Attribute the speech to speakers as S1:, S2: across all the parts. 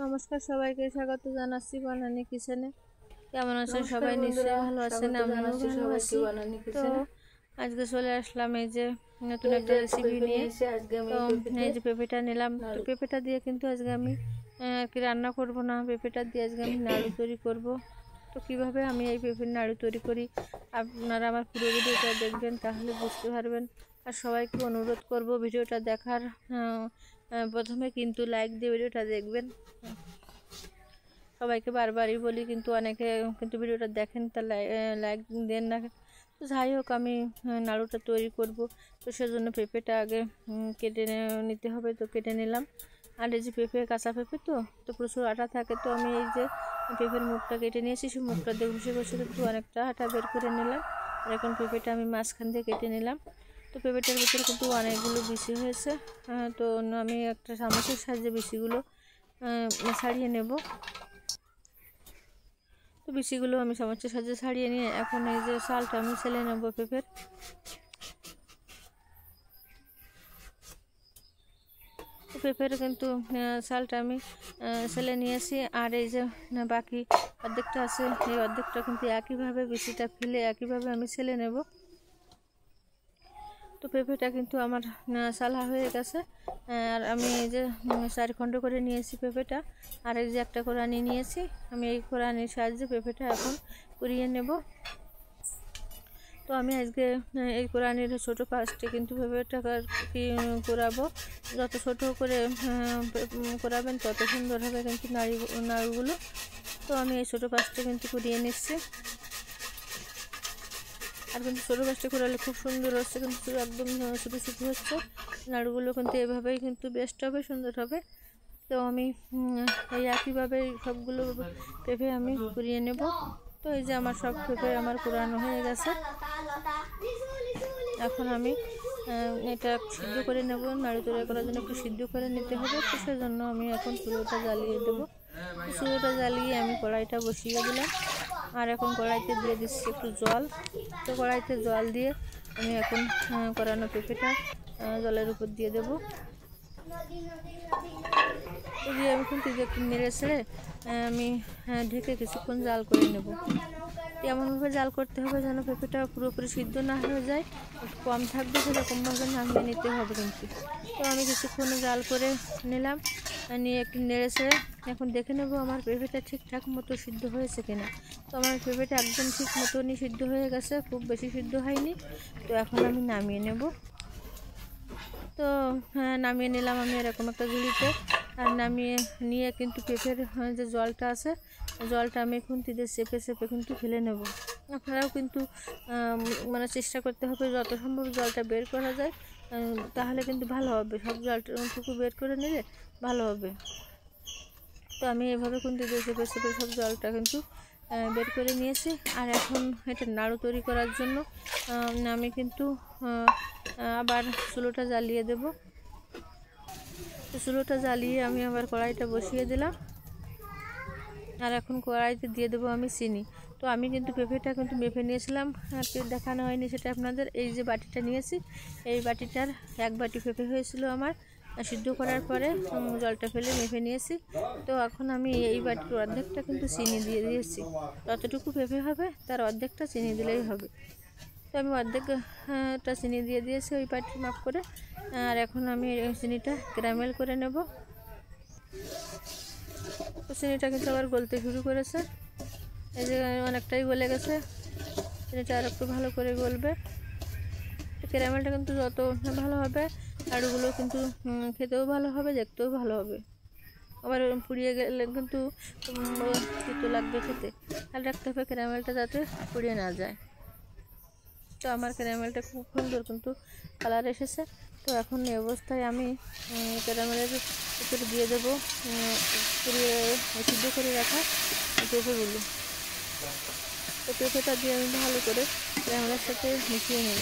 S1: নমস্কার, সবাইকে স্বাগত জানাচ্ছি বনানী কিচেনে। কেমন আছেন সবাই? নিশ্চয়ই ভালো আছেন, আমরাও ভালো আছি। তো আজকে চলে আসলাম এই যে নতুন একটা রেসিপি নিয়ে। তো এই যে পেঁপেটা নিলাম, তো পেঁপেটা দিয়ে কিন্তু আজকে আমি কি রান্না করব না, পেঁপেটা দিয়ে আজকে আমি নাড়ু তৈরি করব। তো কিভাবে আমি এই পেঁপের নাড়ু তৈরি করি আপনারা আমার পুরো ভিডিওটা দেখবেন, তাহলে বুঝতে পারবেন। আর সবাইকে অনুরোধ করব ভিডিওটা দেখার প্রথমে কিন্তু লাইক দিয়ে ভিডিওটা দেখবেন। সবাইকে বারবারই বলি, কিন্তু অনেকে কিন্তু ভিডিওটা দেখেন তা লাইক দেন না। তো যাই হোক, আমি নাড়ুটা তৈরি করব। তো সেজন্য পেঁপেটা আগে কেটে নিতে হবে। তো কেটে নিলাম। আর এই যে পেঁপে, কাঁচা পেঁপে তো প্রচুর আটা থাকে। তো আমি এই যে পেঁপের মুখটা কেটে নিয়েছি, সেই মুখটা দিয়ে ঘষে ঘষে কিন্তু অনেকটা আটা বের করে নিলাম। আর এখন পেঁপেটা আমি মাঝখান দিয়ে কেটে নিলাম। তো পেঁপেটার ভিতরে কিন্তু অনেকগুলো বিচি হয়েছে। তো আমি একটা চামচের সাহায্যে বিচিগুলো ছাড়িয়ে নেব। তো বিচিগুলো আমি চামচের সাহায্যে ছাড়িয়ে নিয়ে এখন এই যে চালটা আমি ছেলে নেব পেঁপের। তো পেঁপের কিন্তু চালটা আমি ছেলে নিয়েছি। আর এই যে বাকি অর্ধেকটা আছে, এই অর্ধেকটা কিন্তু একইভাবে বিচিটা ফেলে একইভাবে আমি ছেলে নেব। তো পেঁপেটা কিন্তু আমার সালা হয়ে গেছে। আর আমি এই যে 4 খণ্ড করে নিয়েছি পেঁপেটা। আর এই যে একটা কোরানি নিয়েছি, আমি এই কোরানির সাহায্যে পেঁপেটা এখন কুড়িয়ে নেব। তো আমি আজকে এই কোরানির ছোটো পাশটি কিন্তু পেঁপেটা করাবো। যত ছোটো করে করাবেন তত সুন্দর হবে কিন্তু নাড়ুগুলো। তো আমি এই ছোটো পাশটি কিন্তু কুড়িয়ে নিচ্ছি। আর কিন্তু ছোটো গাছটা করালে খুব সুন্দর হচ্ছে, কিন্তু একদম ছোটো ছোটো হচ্ছে নাড়ুগুলো, কিন্তু এভাবেই কিন্তু বেস্ট হবে, সুন্দর হবে। তো আমি এই একইভাবে সবগুলো পেঁপে আমি কুড়িয়ে নেব। তো এই যে আমার সব পেঁপে আমার কুড়ানো হয়ে গেছে। এখন আমি এটা সিদ্ধ করে নেব। নাড়ু তৈরি করার জন্য একটু সিদ্ধ করে নিতে হবে। তো সেজন্য আমি এখন চুলোটা জ্বালিয়ে দেবো। চুলোটা জ্বালিয়ে আমি কড়াইটা বসিয়ে দিলাম। আর এখন কড়াইতে দিয়ে দিচ্ছি একটু জল। তো কড়াইতে জল দিয়ে আমি এখন কড়ানো পেঁপেটা জলের উপর দিয়ে দেবো। তো দিয়ে আমি কিন্তু একটু নেড়ে ছেড়ে আমি ঢেকে কিছুক্ষণ জাল করে নেব। এমনভাবে জাল করতে হবে যেন পেঁপেটা পুরোপুরি সিদ্ধ না হয়ে যায়, একটু কম থাকবে, সেরকমভাবে নামিয়ে নিতে হবে কিন্তু। তো আমি কিছুক্ষণ জাল করে নিলাম, নিয়ে একটু নেড়ে ছেড়ে এখন দেখে নেব আমার পেঁপেটা ঠিকঠাক মতো সিদ্ধ হয়েছে কিনা। তো আমার পেঁপেটা একদম ঠিক মতনই সিদ্ধ হয়ে গেছে, খুব বেশি সিদ্ধ হয়নি। তো এখন আমি নামিয়ে নেব। তো নামিয়ে নিলাম আমি এরকম একটা ঝুড়িতে। আর নামিয়ে নিয়ে কিন্তু পেঁপের যে জলটা আছে, জলটা আমি খুন্তি দিয়ে চেপে চেপে কিন্তু ফেলে নেব। আপনারাও কিন্তু মানে চেষ্টা করতে হবে যত সম্ভব জলটা বের করা যায়, তাহলে কিন্তু ভালো হবে। সব জলটুকু বের করে নিলে ভালো হবে। তো আমি এভাবে খুন্তি দিয়ে চেপে চেপে সব জলটা কিন্তু বের করে নিয়েছি। আর এখন এটা নাড়ু তৈরি করার জন্য আমি কিন্তু আবার চুলোটা জ্বালিয়ে দেব। তো চুলোটা জ্বালিয়ে আমি আবার কড়াইটা বসিয়ে দিলাম। আর এখন কড়াইতে দিয়ে দেবো আমি চিনি। তো আমি কিন্তু পেঁপেটা কিন্তু মেপে নিয়েছিলাম, আর দেখানো হয়নি সেটা আপনাদের। এই যে বাটিটা নিয়েছি, এই বাটিটার 1 বাটি পেঁপে হয়েছিল আমার সিদ্ধ করার পরে, জলটা ফেলে মেপে নিয়েছি। তো এখন আমি এই বাটির অর্ধেকটা কিন্তু চিনি দিয়ে দিয়েছি। যতটুকু পেঁপে হবে তার অর্ধেকটা চিনি দিলেই হবে। তো আমি অর্ধেকটা চিনি দিয়ে দিয়েছি ওই বাটির মাপ করে। আর এখন আমি চিনিটা ক্যারামেল করে নেব। তো চিনিটা কিন্তু আবার গলতে শুরু করেছে, এই যে অনেকটাই গলে গেছে। চিনিটা আর একটু ভালো করে গলবে। তো ক্যারামেলটা কিন্তু যত ভালো হবে নাড়ুগুলো কিন্তু খেতেও ভালো হবে, দেখতেও ভালো হবে। আবার পুড়িয়ে গেলে কিন্তু তিতো লাগবে খেতে। খেয়াল রাখতে হবে ক্যারামেলটা যাতে পুড়িয়ে না যায়। তো আমার ক্যারামেলটা খুব সুন্দর কিন্তু কালার এসেছে। তো এখন এই অবস্থায় আমি ক্যারামেলের ভিতরে দিয়ে দেবো পুড়িয়ে সিদ্ধ করে রাখা পেঁপেগুলো। তো পেঁপেটা দিয়ে আমি ভালো করে ক্যারামেলের সাথে মিশিয়ে নেব।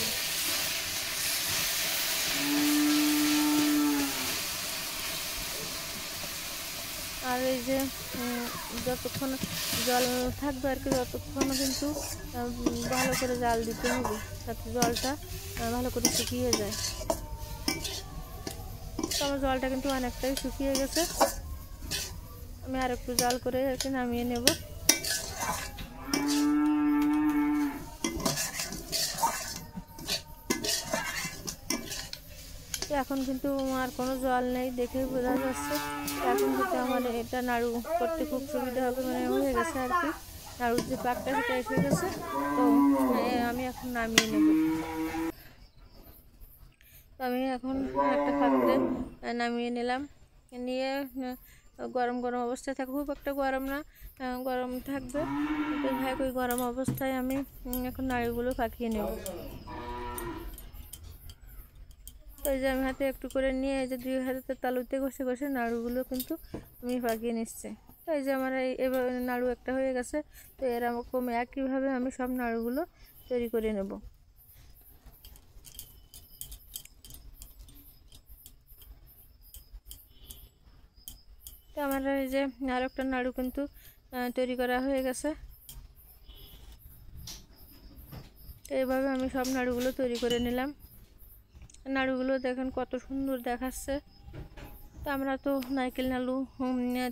S1: আর এই যে যতক্ষণ জল থাকবে আর কি, ততক্ষণ কিন্তু ভালো করে জাল দিতে হবে যাতে জলটা ভালো করে শুকিয়ে যায়। তো আমার জলটা কিন্তু অনেকটাই শুকিয়ে গেছে। আমি আর একটু জাল করে আর কি নামিয়ে নেব। এখন কিন্তু আর কোনো জল নেই, দেখেই বোঝা যাচ্ছে। এখন কিন্তু আমার এটা নাড়ু করতে খুব সুবিধা হবে, মানে হয়ে গেছে আর কি, নাড়ুর যে পাকটা সেটা এসে গেছে। তো আমি এখন নামিয়ে নেব। তো আমি এখন একটা পাত্রে নামিয়ে নিলাম, নিয়ে গরম গরম অবস্থায় থাকবে, খুব একটা গরম না, গরম থাকবে। তো যাই হোক, ওই গরম অবস্থায় আমি এখন নাড়ুগুলো পাকিয়ে নেব। তো এই যে আমি হাতে একটু করে নিয়ে এই যে 2 হাতে তালুতে ঘষে ঘষে নাড়ুগুলো কিন্তু আমি পাকিয়ে নিচ্ছি। তো এই যে আমার এভাবে নাড়ু একটা হয়ে গেছে। তো এরকম একইভাবে আমি সব নাড়ুগুলো তৈরি করে নেব। তো আমার এই যে আর একটা নাড়ু কিন্তু তৈরি করা হয়ে গেছে। তো এইভাবে আমি সব নাড়ুগুলো তৈরি করে নিলাম। নাড়ুগুলো দেখেন কত সুন্দর দেখাচ্ছে। তো আমরা তো নারকেল নাড়ু,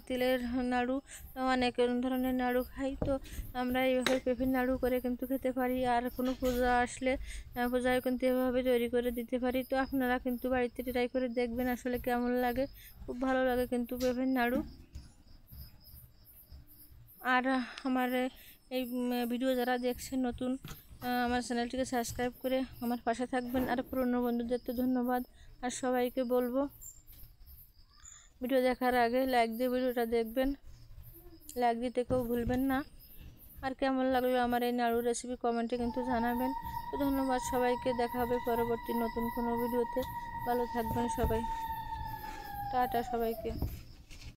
S1: তিলের নাড়ু, অনেক ধরনের নাড়ু খাই। তো আমরা এইভাবে পেঁপের নাড়ু করে কিন্তু খেতে পারি। আর কোনো পূজা আসলে পূজায় কিন্তু এভাবে তৈরি করে দিতে পারি। তো আপনারা কিন্তু বাড়িতে ট্রাই করে দেখবেন আসলে কেমন লাগে, খুব ভালো লাগে কিন্তু পেঁপের নাড়ু। আর আমার এই ভিডিও যারা দেখছেন নতুন, আমার চ্যানেলটিকে সাবস্ক্রাইব করে আমার পাশে থাকবেন। আর পুরনো বন্ধুদের তো ধন্যবাদ। আর সবাইকে বলবো ভিডিও দেখার আগে লাইক দিয়ে ভিডিওটা দেখবেন, লাইক দিতে কেউ ভুলবেন না। আর কেমন লাগলো আমার এই নাড়ু রেসিপি কমেন্টে কিন্তু জানাবেন। তো ধন্যবাদ সবাইকে, দেখা হবে পরবর্তী নতুন কোনো ভিডিওতে। ভালো থাকবেন সবাই, টাটা সবাইকে।